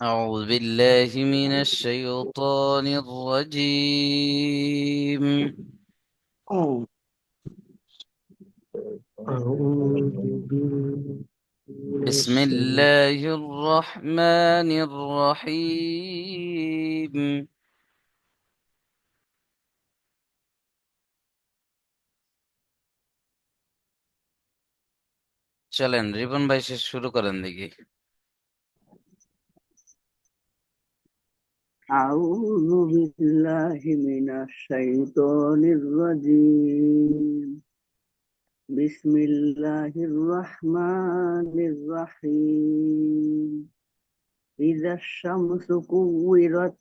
أعوذ بالله من الشيطان الرجيم. أعوذ بالله من بسم الشيطان. الله الرحمن الرحيم. চলেন রিপন ভাই শেষ শুরু করেন দেখি। أعوذ بالله من الشيطان الرجيم. بسم الله الرحمن الرحيم. إذا الشمس كورت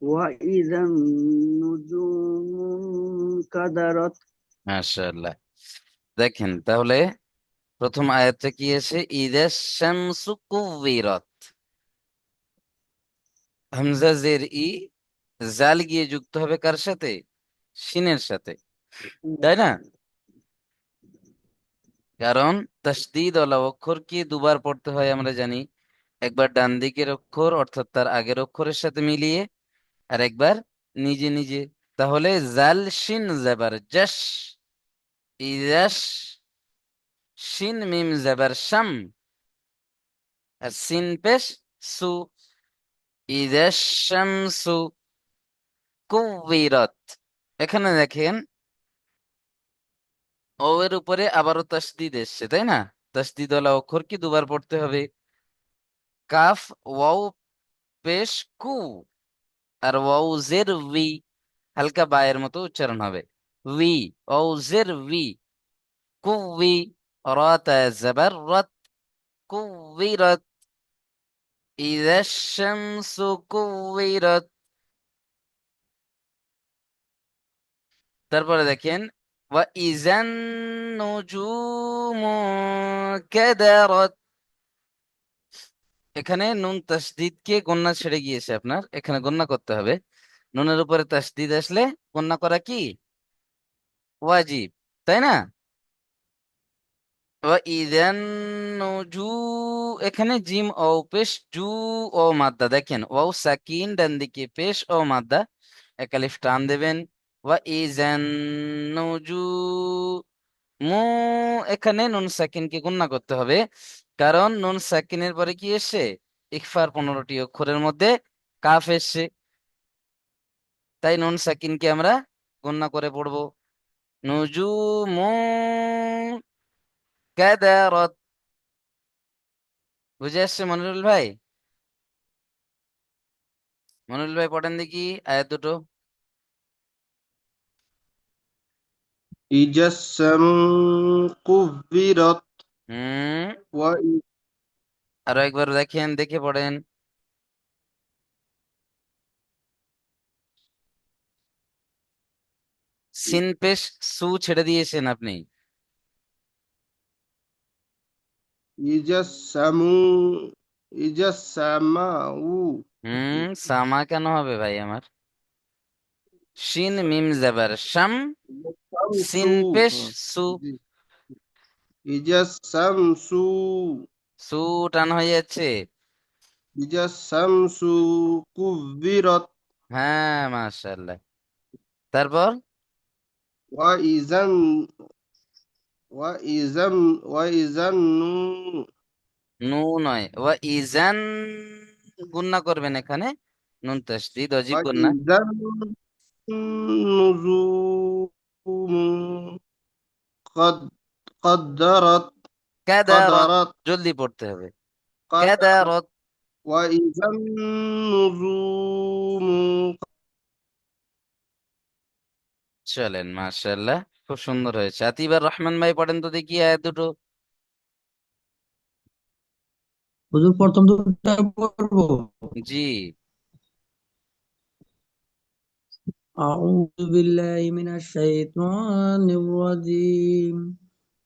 وإذا النجوم انكدرت. মাশাআল্লাহ। দেখেন তাহলে প্রথম আয়াতটা কি আছে? ইদা শামসু কুবিরত। হামজা জের ই, জাল গিয়ে যুক্ত হবে কার সাথে? শিনের সাথে, তাই না? কারণ তাসদীদ ওয়ালা অক্ষরকে দুবার পড়তে হয় আমরা জানি। একবার ডান দিকের অক্ষর অর্থাৎ তার আগের অক্ষরের সাথে মিলিয়ে, আর একবার নিজে নিজে। তাহলে জাল শিন জাবার জাস, ইদাস, শিন মিম জাবার শাম, আর সিন পেশ সু, ইদাস শামসু কুবিরত। এখানে দেখেন ও এর উপরে আবারও তাসদিদ এসছে, তাই না? তাসদিদ ওয়ালা অক্ষর কি দুবার পড়তে হবে। কাফ ওয়াও পেশ কু, আর ওয়াও জের উই, হালকা বায়ের মতো উচ্চারণ হবে। উই, ওয়াও জের উই, কুই। রাতা জাবার রাত, কুবিরত। ইযা শামসু কুবিরত। তারপরে দেখেন ওয়া ইজান নুজুমু কাদারাত। এখানে নুন তাসদিদ কে গন্না ছেড়ে গিয়েছে, আপনার এখানে গন্না করতে হবে। নুনের উপরে তাসদিদ আসলে গন্না করা কি ওয়াজিব, তাই না? ইদেন নজু, এখানে জিম ও পেশ জু ও মাদ্দা। দেখেন ওয়াও সাকিন ডান দিকে, পেশ ও মাদ্দা, এক আলিফ টান দেবেন। ওয়া ইজেন নজু মু, এখানে নুন সাকিনকে গুণনা করতে হবে। কারণ নুন সাকিনের পরে কি এসছে? ইখফার 15টি অক্ষরের মধ্যে কাফ এসছে, তাই নুন সাকিনকে আমরা গণনা করে পড়বো। নুজুমু কাদারাত। বুঝে আসছে মনিরুল ভাই? মনিরুল ভাই পড়েন দেখি আয়াত দুটো। إذا السماء كبرت হুম, وإذا আরো একবার দেখেন, দেখে পড়েন। সিন পেশ সু ছেড়ে দিয়েছেন আপনি। السماء إذا السماء সামা কেন হবে ভাই আমার? শিন মিম জাবার শাম, الشمس সিন পেশ সু, إذا الشمس সু টান হয়ে যাচ্ছে। إذا الشمس كبرت হ্যাঁ, মাশাআল্লাহ। তারপর وإذا وإذا وإذا নু নয়, ওয়া ইজান গুন্না করবেন এখানে। নুন তাসদীদ অজিব গুন্না। وإذا النجوم قد قدرت কাদারত, قدرت জলদি পড়তে হবে। قدرت কাদারত। وإذا النجوم চলেন, মাশাআল্লাহ, খুব সুন্দর হয়েছে। আতিবার রহমান ভাই পড়েন তো দেখি আয়াত দুটো। হুজুর প্রথম দুটো পড়বো। জি। أعوذ بالله من الشيطان الرجيم.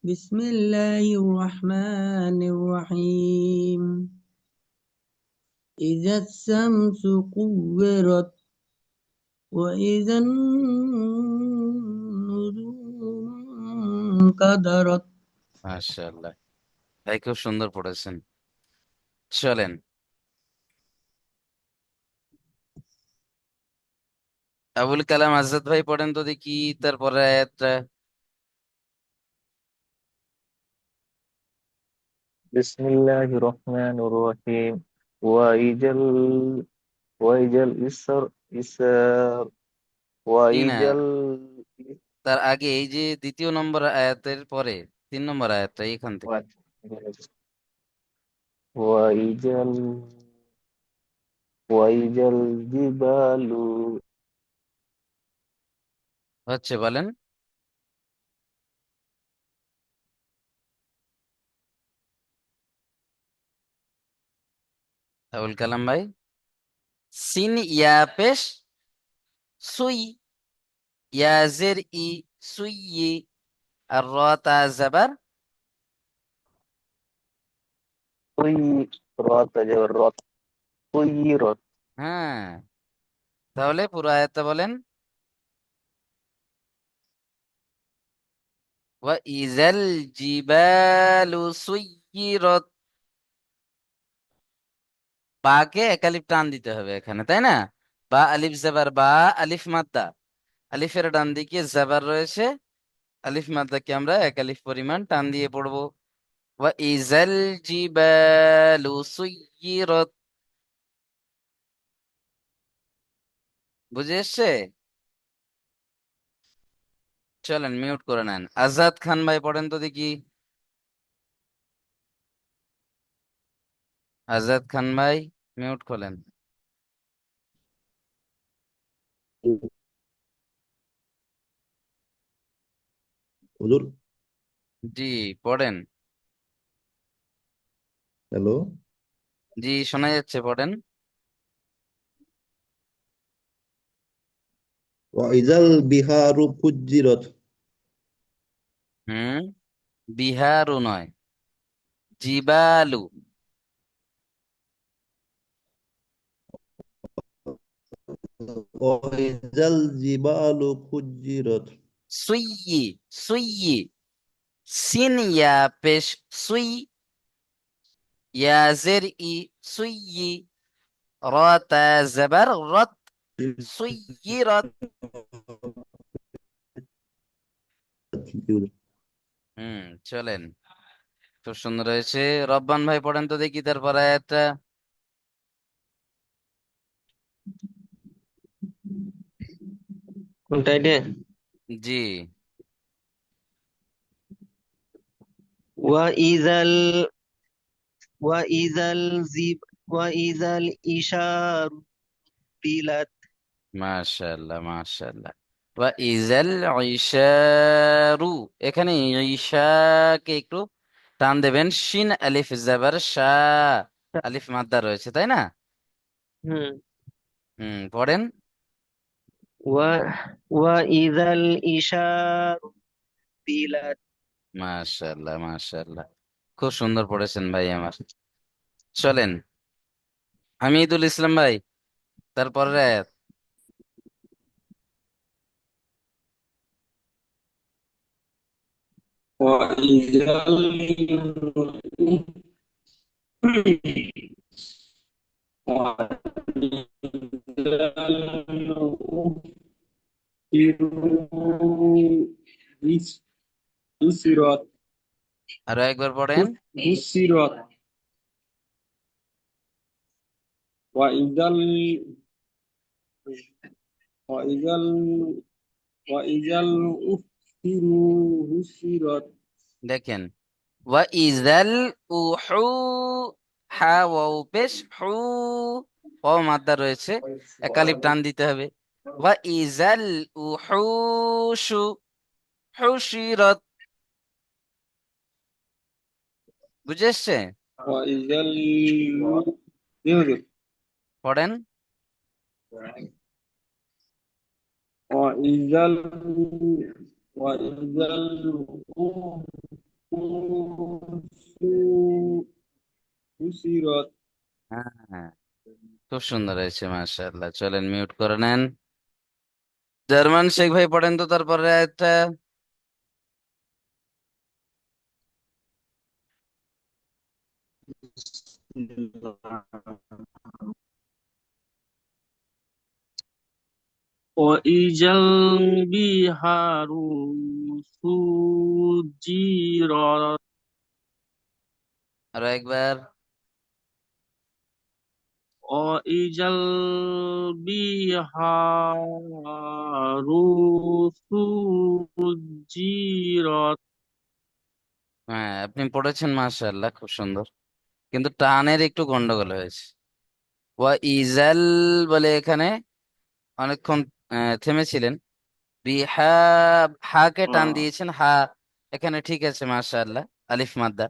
بسم الله الرحمن الرحيم. إذا الشمس كورت وإذا النجوم كدرت মাশাআল্লাহ, ভাই খুব সুন্দর পড়েছেন। চলেন, আবুল কালাম আজাদ ভাই পড়েন তো দেখি তারপরে আয়াতটা। بسم الله الرحمن الرحيم وإذا وإذا إسر জি না, وإذا তার আগে এই যে দ্বিতীয় নম্বর আয়াতের পরে 3 নম্বর আয়াতটা এখান থেকে। وإذا وإذا الجبال হচ্ছে, বলেন। আবুল কালাম ভাই, সিন ইয়া পেশ সুই, ইয়াজের ই, সুই, আর র তা জাবার। طيرت جرت طيرت হ্যাঁ, তাহলে পুরো আয়াতটা বলেন। ওয়া ইজাল জিবালু সুইয়িরাত। বাকে একালিফ টান দিতে হবে এখানে, তাই না? বা আলিফ জাবার বা, আলিফ মাদ্দা, আলিফের ডান দিকে জাবার রয়েছে, আলিফ মাদ্দাকে আমরা একালিফ পরিমাণ টান দিয়ে পড়বো। ওয়া ইজাল জিবালু সুইয়িরাত। বুঝে এসছে? চলেন মিউট করে নেন। আজাদ খান ভাই পড়েন তো দেখি। আজাদ খান ভাই, মিউট খোলেন। হুজুর। জি, পড়েন। হ্যালো। জি, শোনা যাচ্ছে, পড়েন। ওয়াইজাল বিহারু ফুজ্জিরত। হুম, বিহারু নয়, জিবালু। ওয়াইজাল জিবালু ফুজ্জিরত। সুইয়ি, সুইয়ি, সিন ইয়া পেশ সুই, ইয়াজের ই, সুইয়ি, র তা জাবার রত, সুইয়িরত। হুম, চলেন, খুব সুন্দর হয়েছে। রব্বান ভাই পড়েন তো দেখি তারপর আয়াতটা। কোনটা এটা? জি, ওয়া ইজাল ওয়া ইজাল জিব ওয়া ইজাল ইশার বিলাত। মাশাআল্লাহ, মাশাআল্লাহ। ওয়া ইজাল ইশারু, এখানে ঈশাকে একটু টান দেবেন, শিন আলিফ জাবার শাহ, আলিফ মাদ্দা রয়েছে, তাই না? হুম। পড়েন। ওয়া ওয়া ইজাল ইশার বিলাত। মাশাআল্লাহ, মাশাআল্লাহ, খুব সুন্দর পড়েছেন ভাই আমার। চলেন, হামিদুল ইসলাম ভাই, তারপরের আয়াত। وإذا نصرت আরো একবার পড়েন। نصرت وإذا وإذا وإذا حشرت দেখেন, ওয়া ইজাল উহু, হা ওয়াও পেশ হু, ওয়াও মাদ্দা রয়েছে, একালিফ টান দিতে হবে। ওয়া ইজাল উহুশু হুশিরাত। বুঝে এসছে? وإذا পড়েন। وإذا وإذا الوحوش حشرت হ্যাঁ, খুব সুন্দর হয়েছে, মাশাআল্লাহ। চলেন মিউট করে নেন। জার্মান শেখ ভাই পড়েন তো তারপরে একটা। وإذا البحار سجرت আরো একবার। وإذا البحار سجرت হ্যাঁ, আপনি পড়েছেন মাশাআল্লাহ, খুব সুন্দর, কিন্তু টানের একটু গন্ডগোল হয়েছে। ওয়া ইজাল বলে এখানে অনেকক্ষণ থেমেছিলেন। বিহা, হাকে টান দিয়েছেন, হা এখানে ঠিক আছে মাশাআল্লাহ, আলিফ মাদ্দা।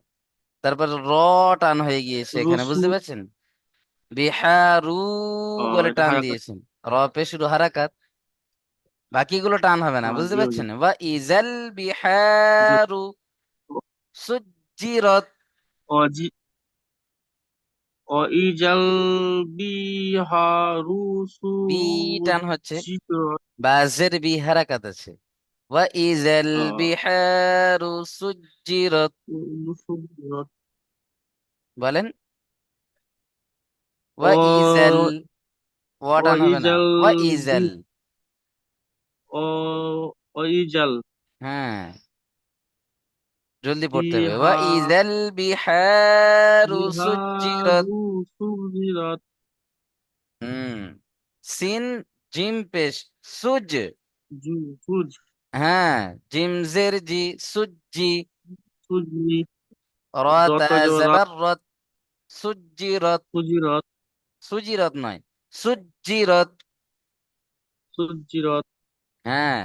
তারপর র টান হয়ে গিয়েছে এখানে, রসু বুঝতে পারছেন? বিহারু বলে এটা টান হারাকাত দিয়েছেন, র পে শুধু হারাকাত, বাকিগুলো টান হবে না, বুঝতে জি পারছেন? হুজুর ওয়া ইজাল জি বিহারু সুজ্জিরত, অজি وإذا البحار বি টান হচ্ছে, سجرت বাজের বি হারাকাত আছে। ওয়া ইজাল বিহারু সুজ্জিরত, سجرت বলেন। ওয়া ইজাল, و- ওয়া টান হবে না, وإذا ওয়া ইজাল। وإذا হ্যাঁ, জলদি পড়তে হবে। ওয়া البحار ইজাল বিহারু সুজ্জিরত। سجرت হুম, সিন জিম পেশ, সুজ। سج হ্যাঁ, জিম জের জি, সুজ্জি। سجري র তা رت জবর রত, সুজ্জিরত। سجرت সুজিরত নয়, সুজ্জিরত। سجرت হ্যাঁ,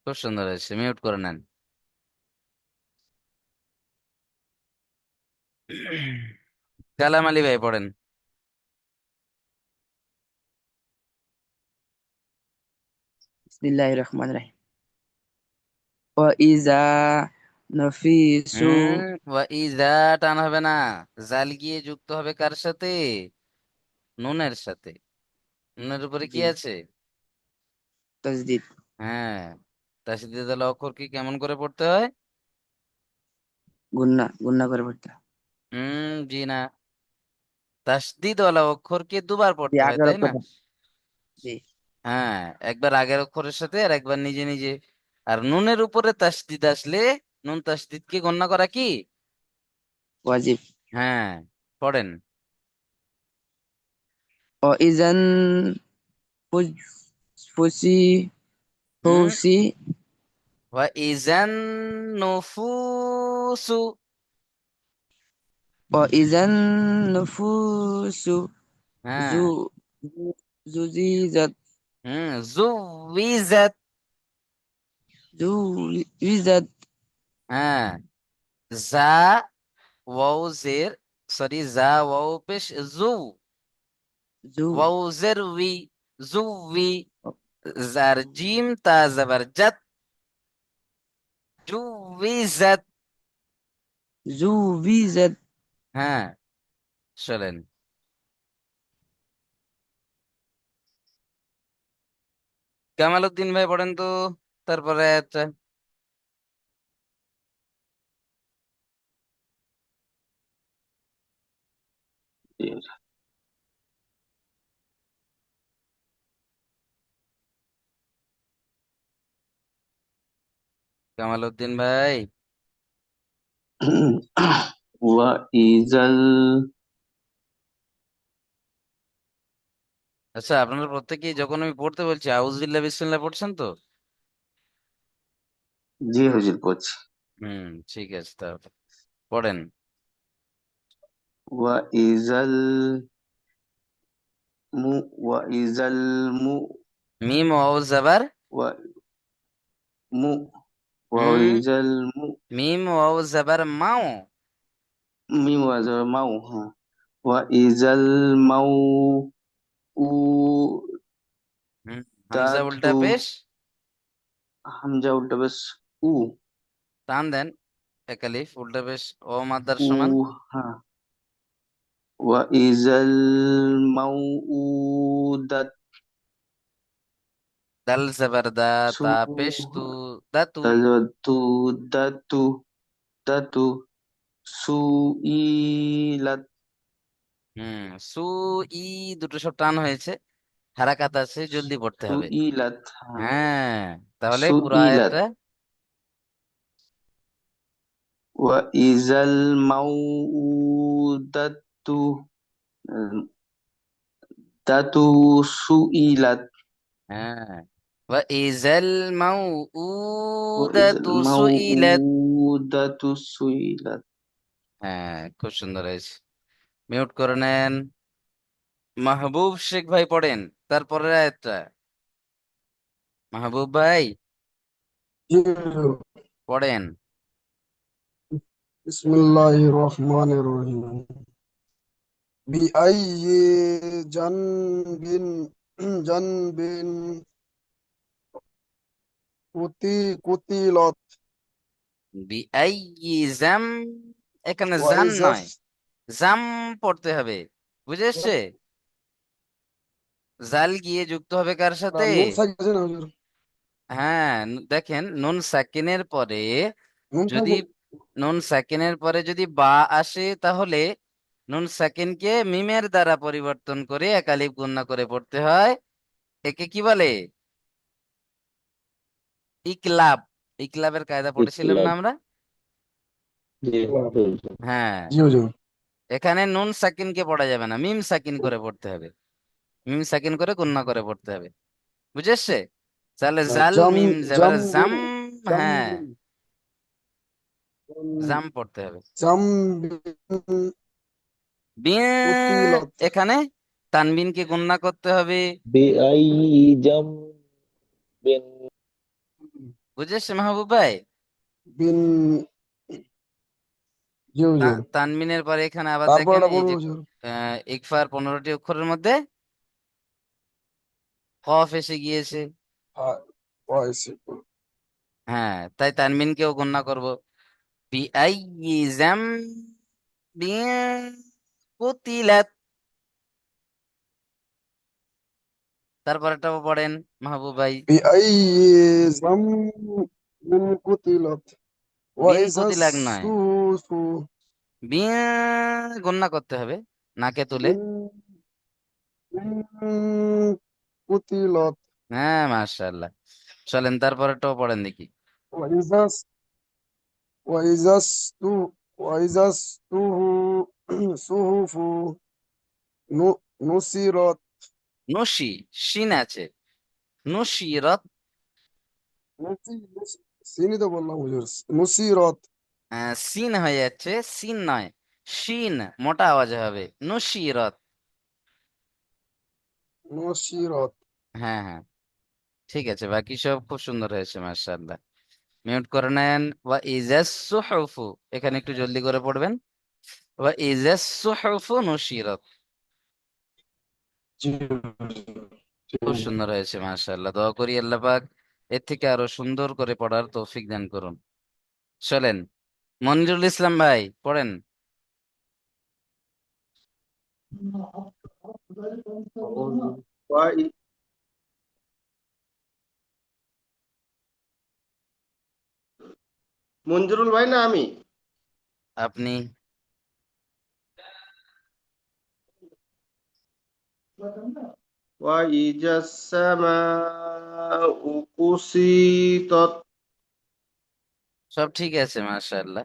খুব সুন্দর হয়েছে, মিউট করে নেন। কালাম আলী ভাই পড়েন। বিসমিল্লাহির রহমানির রহিম ওয়াইজা নফিসু ওয়া ইজা টান হবে না, জাল গিয়ে যুক্ত হবে কার সাথে? নুনের সাথে। নুনের উপরে কি জি আছে? তাজদিদ হ্যাঁ, তাসদীদ আল অক্ষর কি কেমন করে পড়তে হয়? গুন্না গুন্না করে পড়তে হয়। জি না, তাসদীদ ওয়ালা অক্ষরকে দুবার জি পড়তে হয়, আগের তাই না? অক্ষরটা জি হ্যাঁ, একবার আগের অক্ষরের সাথে আর একবার নিজে নিজে। আর নুনের উপরে তাসদীদ আসলে নুন তাসদীদকে গণ্য করা কি? ওয়াজিব হ্যাঁ, পড়েন। ওয়াইজান ফুসি হুম, ফুসি ওয়া ইজান নুফুসু। ওয়াইজান নুফুসু জু হ্যাঁ, জুজিজাত জুবিজাত। জুজিজাত হ্যাঁ, জা ওয়াও জের, সরি, জা ওয়াও পেশ জু, জু ওয়াও জের উই, জুবি। জার জিম তা জবর জাত, জুবিজাত। জুবিজাত হ্যাঁ, চলেন। কামাল উদ্দিন ভাই পড়েন তো, তারপরে একটা। কামাল উদ্দিন ভাই। وإذا আচ্ছা, আপনারা প্রত্যেকেই যখন আমি পড়তে বলছি আউযুবিল্লাহ বিসমিল্লাহ পড়ছেন তো? জি হুজুর পড়ছি ঠিক আছে, তাহলে পড়েন। وإذا وإذا মিম ওয়াও জাবার, مو হুম, وإذا মিম ওয়াও জাবার মাও। ميم وإذا المو ها. وإذا الموءودة হামজা উল্টা পেশ, হামজা উল্টা বেশ উ টান দেন, একালিফ উল্টা পেশ ও মাদ্দার উ সমান। হ্যাঁ وإذا الموءودة দাল জাবার দা, সু তা পেশ তু, দাতু। দাতু দাতু দাতু সুইলাত সু ই দুটো সব টান হয়েছে, হারাকাত আছে, জলদি পড়তে হবে। সুইলাত, হ্যাঁ, হ্যাঁ, তাহলে পুরো সুইলাত। আয়াতটা। ওয়া ইজাল মাউউদাতু দাতু সুইলাত। হ্যাঁ, ওয়া ইজাল ওয়া ইজাল মাউউদাতু সুইলাত। মাউউদাতু সুইলাত। হ্যাঁ, খুব সুন্দর হয়েছে। মিউট করে নেন। মাহবুব শেখ ভাই পড়েন তারপরের আয়াতটা। মাহবুব ভাই জি পড়েন। বিসমিল্লাহির রহমানির রহিম বিআইয়ি জানবিন জানবিন কুতিলত বিআইয়ি জাম, এখানে জান ওয়াইজাস নয়, জাম পড়তে হবে, বুঝে এসছে? জাল গিয়ে যুক্ত হবে কার সাথে? নুন সাকিন আছে না হুজুর? হ্যাঁ, দেখেন নুন সাকিনের পরে নুন যদি, সাকিন নুন সাকিনের পরে যদি বা আসে, তাহলে নুন সাকিনকে মিমের দ্বারা পরিবর্তন করে একালিফ গুণনা করে পড়তে হয়। একে কি বলে? ইকলাব। ইকলাবের কায়দা পড়েছিলাম না ইকলাব। আমরা? জি হুজুর। হ্যাঁ, জি হুজুর। এখানে নুন সাকিনকে পড়া যাবে না, মিম সাকিন করে পড়তে হবে। মিম সাকিন করে গুণনা করে পড়তে হবে, বুঝে এসছে? তাহলে জাল জাম মিম জেবার জামবিন জাম। হ্যাঁ, জামবিন জাম পড়তে হবে। জামবিন বিন, কুতিলত এখানে তানবিনকে গুণনা করতে হবে, বিআইয়ি জামবিন। বুঝে এসছে মাহবুব ভাই? বিন জি হুজুর। তানবিনের পরে এখানে আবার তারপর দেখেন এটা এই বলুন যে হুজুর। ইকফার 15টি অক্ষরের মধ্যে কফ এসে গিয়েছে। হ্যাঁ ওয়াইসি হ্যাঁ, তাই তানবিনকেও গণনা করব। বিআইয়ি জামবিন কুতিলাত। তারপরটাও পড়েন মাহবুব ভাই। বিআইয়ি জামবিন কুতিলত বিন ওয়াইজা কুতিলাক নয়, সুসু বিন গণনা করতে হবে নাকে তুলে। বিন বিন কুতিলত হ্যাঁ, মাশাআল্লাহ। চলেন তারপরটাও পড়েন দেখি। ওয়াইজা ওয়াইজাস্তু ওয়াইজাস্তুহু সুহুফু নুসিরত নসি, শিন আছে, নসিরত। সিনই তো বললাম হুজুর। নুসিরত সিন হয়ে যাচ্ছে, সিন নয়, শিন মোটা আওয়াজে হবে, নসিরত। নুসিরত হ্যাঁ হ্যাঁ, ঠিক আছে, বাকি সব খুব সুন্দর হয়েছে মাশাআল্লাহ। মিউট করে নেন। ওয়া ইজাস সুহুফু, এখানে একটু জলদি করে পড়বেন। ওয়া ইজাস সুহুফু নুশিরাত। জি জি খুব সুন্দর হয়েছে মাশাআল্লাহ। দোয়া করি আল্লাহ পাক এর থেকে আরো সুন্দর করে পড়ার তৌফিক দান করুন। চলেন, মনিরুল ইসলাম ভাই পড়েন। ওয়া- মঞ্জুরুল ভাই না আমি? আপনি। ওয়াইজাস সামাউ কুসিতাত। সব ঠিক আছে মাশাআল্লাহ।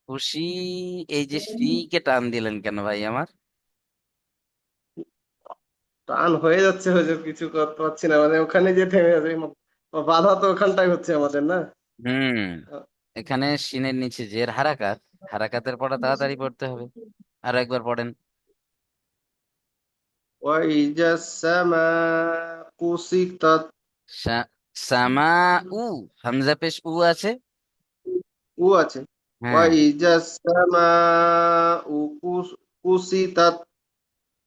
খুশি, এই যে শ্রী কে টান দিলেন কেন ভাই আমার? টান হয়ে যাচ্ছে হুজুর, কিছু করতে পারছি না, মানে ওখানে যে থেমে যাবে, বাধা তো ওখানটাই হচ্ছে আমাদের না। হুম, এখানে শিনের নিচে জের হারাকাত, হারাকাতের পড়া তাড়াতাড়ি পড়তে হবে। আরো একবার পড়েন। ওয়াইজাস সামাউ কুসিতাত। সামা উ, হামজা পেশ উ আছে। উ আছে। হ্যাঁ ওয়াইজাস সামাউ কুসিতাত।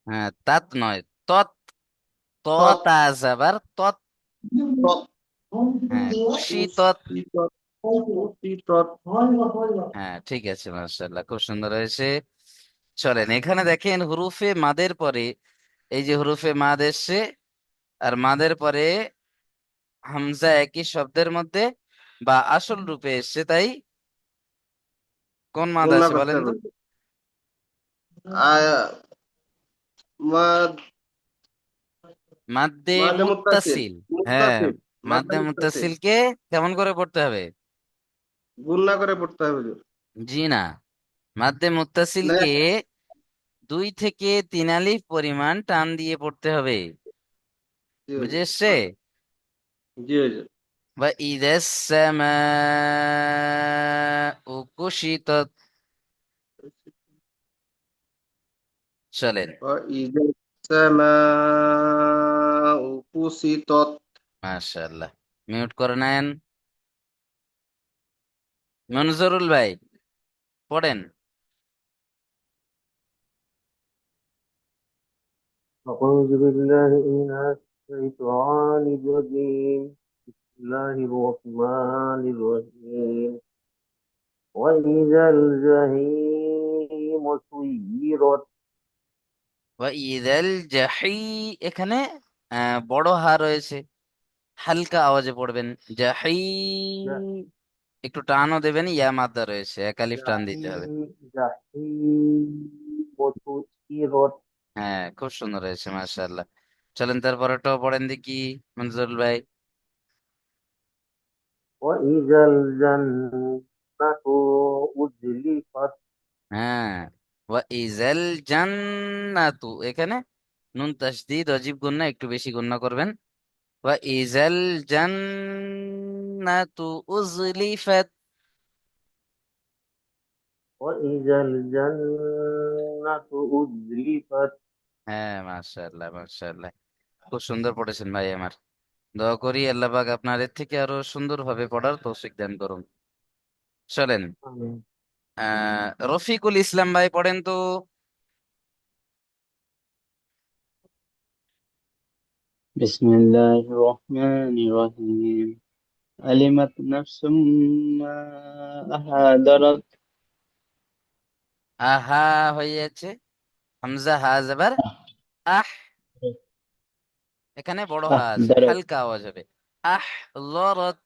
হ্যাঁ, তাত নয়, তত। ত তত তা যাবার তত। তত হ্যাঁ, খুশি তত। কুসিতাত কুসিতাত। হ্যাঁ, ঠিক আছে মাশাআল্লাহ, খুব সুন্দর হয়েছে। চলেন, এখানে দেখেন হুরুফে মাদের পরে, এই যে হুরুফে মাদ এসছে, আর মাদের পরে হামজা একই শব্দের মধ্যে বা আসল রূপে এসছে, তাই কোন মাদ গুণনা আছে করতে বলেন তো? হবে। মাদ মাদ্দে মাদে মুত্তাসিল মুত্তাসিল। হ্যাঁ, মুত্তাসিল মাদে মাদ্দে মুত্তাসিল মুত্তাসিলকে কেমন করে পড়তে হবে? গুণনা করে পড়তে হবে হুজুর। জি না, মাদ্দে না, মুত্তাসিলকে 2 থেকে 3 আলিফ পরিমাণ টান দিয়ে পড়তে হবে। জি বুঝে হুজুর। এসছে? জি হুজুর। বা ইদাস সামাউ কুশিতাত। চলেন। وإذا السماء كسطت মাশাআল্লাহ, মিউট করে নেন। মনজুরুল ভাই পড়েন। أعوذ بالله من الشيطان الرجيم بسم الله الرحمن الرحيم وإذا الجحيم سيرت ওয়া ইদাল জাহি, এখানে বড় হা রয়েছে, হালকা আওয়াজে পড়বেন। জাহি, একটু টানও দেবেন, ইয়া মাদ্দা রয়েছে, এক আলিফ টান দিতে হবে। جحيم سيرت হ্যাঁ, খুব সুন্দর হয়েছে, মাশাআল্লাহ। চলেন তারপরেটাও পড়েন দেখি, মনজুরুল ভাই। وإذا الجنة أزلفت হ্যাঁ, ওয়া ইজাল জান্নাতু, এখানে নুন তাসদিদ অজীব গুন্না, একটু বেশি গুন্না করবেন। ওয়া ইজাল জান্নাতু উজলিফাত। وإذا الجنة أزلفت হ্যাঁ, মাশাআল্লাহ মাশাআল্লাহ, খুব সুন্দর পড়েছেন ভাই আমার। দোয়া করি আল্লাহ পাক আপনার এর থেকে আরো সুন্দরভাবে পড়ার তৌফিক দান করুন। চলেন, آمين. রফিকুল ইসলাম ভাই পড়েন তো। بسم الله الرحمن الرحيم علمت نفس ما أحضرت আহা হয়েছে, হামজা হা জবর আহ, এখানে বড় হা আছে, أحضرت হালকা আওয়াজ হবে। আহ লরত।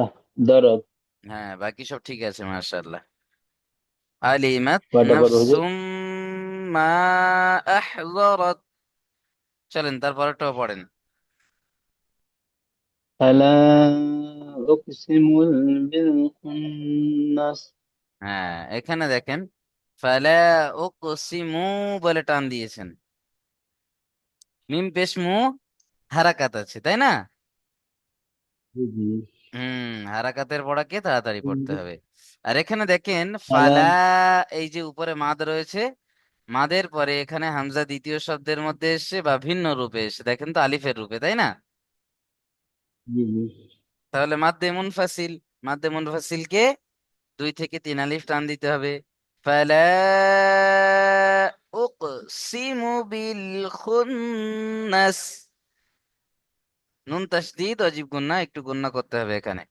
أحضرت হ্যাঁ, বাকি সব ঠিক আছে, মাশাআল্লাহ। আলিমাত কয়টা পড়বো হুজুর? নাফসুম মা আহযরাত। চলেন তারপরটাও পড়েন। فلا أقسم بالخنس হ্যাঁ, এখানে দেখেন, ফালা উকসিমু বলে টান দিয়েছেন। মিম পেশ মু হারাকাত আছে, তাই না? জি জি। হারাকাতের পড়াকে তাড়াতাড়ি পড়তে হবে। আর এখানে দেখেন ফালা ফালা, এই যে উপরে মাদ রয়েছে, মাদের পরে এখানে হামজা দ্বিতীয় শব্দের মধ্যে এসে বা ভিন্ন রূপে এসে, দেখেন তো আলিফের রূপে, তাই না? জি জি। তাহলে মাদ্দে মুনফাসিল, মাদ্দে মুনফাসিলকে 2 থেকে 3 আলিফ টান দিতে হবে। ফালা উকসিমু বিল খুন্নাস, নুন তাসদীদ অজীব গুন্না, একটু গুন্না করতে হবে এখানে।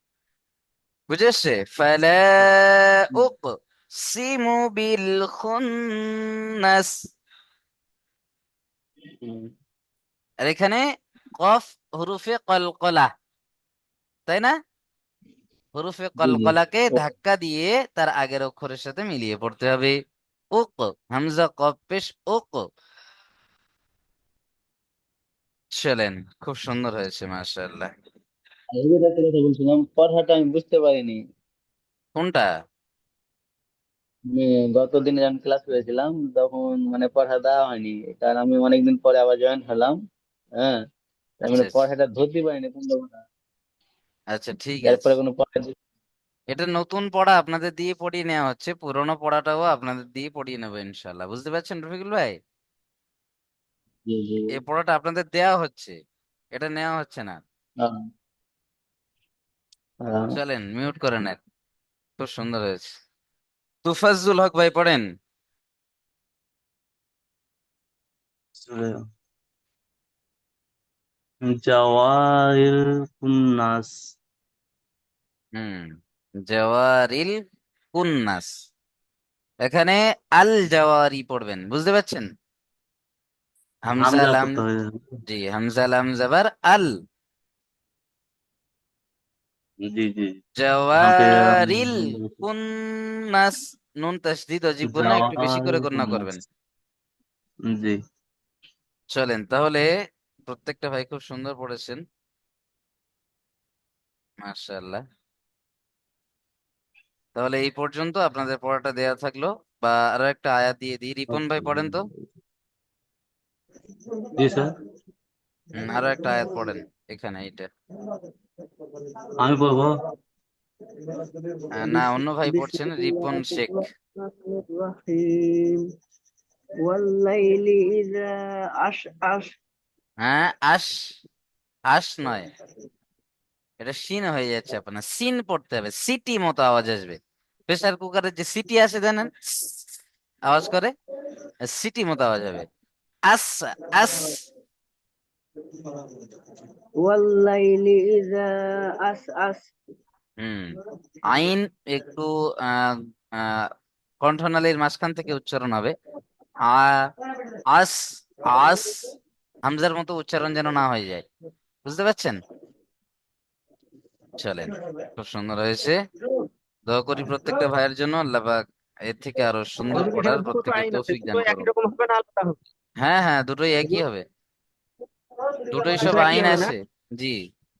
বুঝে এসছে? ফালা উকসিমু বিল খুন্নাস। হুম, আর এখানে কফ হরুফে কলকলা, তাই না? হরুফে জি জি। কলকলাকে ও, ধাক্কা দিয়ে তার আগের অক্ষরের সাথে মিলিয়ে পড়তে হবে। উক, হামজা কফ পেশ উক। চলেন, খুব সুন্দর হয়েছে, মাশাআল্লাহ। হুজুর একটা কথা বলছিলাম, পড়াটা আমি বুঝতে পারিনি। কোনটা? আমি গতদিন যখন ক্লাস করেছিলাম তখন মানে পড়া দেওয়া হয়নি, কারণ আমি অনেকদিন পরে আবার জয়েন হলাম। হ্যাঁ, তার আচ্ছা মানে আচ্ছা পড়াটা ধরতে পারিনি কোনটা কোনটা। আচ্ছা, ঠিক আছে। এরপরে কোনো পড়া এটা নতুন পড়া আপনাদের দিয়ে পড়িয়ে নেওয়া হচ্ছে, পুরোনো পড়াটাও আপনাদের দিয়ে পড়িয়ে নেবো ইনশাল্লাহ। বুঝতে পারছেন রফিকুল ভাই? জি জি। এই পড়াটা আপনাদের দেওয়া হচ্ছে, এটা নেওয়া হচ্ছে না। আহ, আহ, চলেন মিউট করে নেন, খুব সুন্দর হয়েছে। তুফাজ্জুল হক ভাই পড়েন। জাওয়াহির কুন্নাস হুম, জাওয়ারিল কুন্নাস, এখানে আল জাওয়ারি পড়বেন, বুঝতে পারছেন? হামজা হামজা লাম, করতে হবে। জি, হামজা লাম জাবার আল, জি জি। আমাকে জাওয়ারিল কুন্নাস, নুন তাসদিদ অজীব গুন্না, একটু বেশি করে জাওয়াহির গণ্য কুন্নাস করবেন। জি চলেন তাহলে, প্রত্যেকটা ভাই খুব সুন্দর পড়েছেন, মাশাআল্লাহ। তাহলে এই পর্যন্ত আপনাদের পড়াটা দেয়া থাকলো, বা আরো একটা আয়াত দিয়ে দিই। রিপন ভাই পড়েন তো। জি স্যার, আরো একটা আয়াত পড়েন, এখানে এইটা। আমি পড়বো। না, অন্য ভাই পড়ছেন, রিপন শেখ। বিসমিল্লাহির রহমানির রহিম ওয়াল্লাইলি ইযা আশ হ্যাঁ, আশ, আশ নয়, এটা সিন হয়ে যাচ্ছে, আপনার সিন পড়তে হবে, সিটি মতো আওয়াজ আসবে। প্রেসার কুকারের যে সিটি আসে জানেন, আওয়াজ করে, সিটি মতো আওয়াজ হবে। আস, আস। ওয়াল্লাইলি ইযা আস হুম, আইন একটু আহ আহ কণ্ঠনালীর মাঝখান থেকে উচ্চারণ হবে। আ, আস, আস, হামজার মতো উচ্চারণ যেন না হয়ে যায়, বুঝতে পারছেন? চলেন, খুব সুন্দর হয়েছে। দোয়া করি প্রত্যেকটা ভাইয়ের জন্য, আল্লাহ পাক এর থেকে আরো সুন্দর হুজুর, পড়ার এখানে দুটো তো প্রত্যেকের আইন আছে, তৌফিক দুটো দান একই করুন। রকম হবে না আলাদা হবে? হ্যাঁ হ্যাঁ, দুটোই একই হুজুর, হবে, দুটোই দুটো সব একই আইন হবে না? আছে। জি।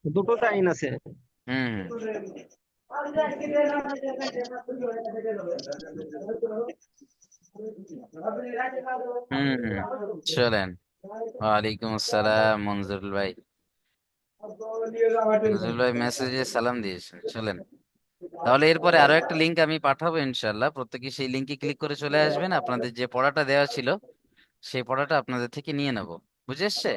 দুটো তো আইন আছে। হুম হুম। হুম হুম। চলেন, ওয়ালাইকুম আসসালাম মনজুরুল ভাই। মনজুরুল ভাই মেসেজে সালাম দিয়েছেন। চলেন, তাহলে এরপরে আরো একটা লিংক আমি পাঠাবো ইনশাল্লাহ, প্রত্যেকে সেই লিংকে ক্লিক করে চলে আসবেন, আপনাদের যে পড়াটা দেওয়া ছিল সেই পড়াটা আপনাদের থেকে নিয়ে নেব। বুঝে এসছে?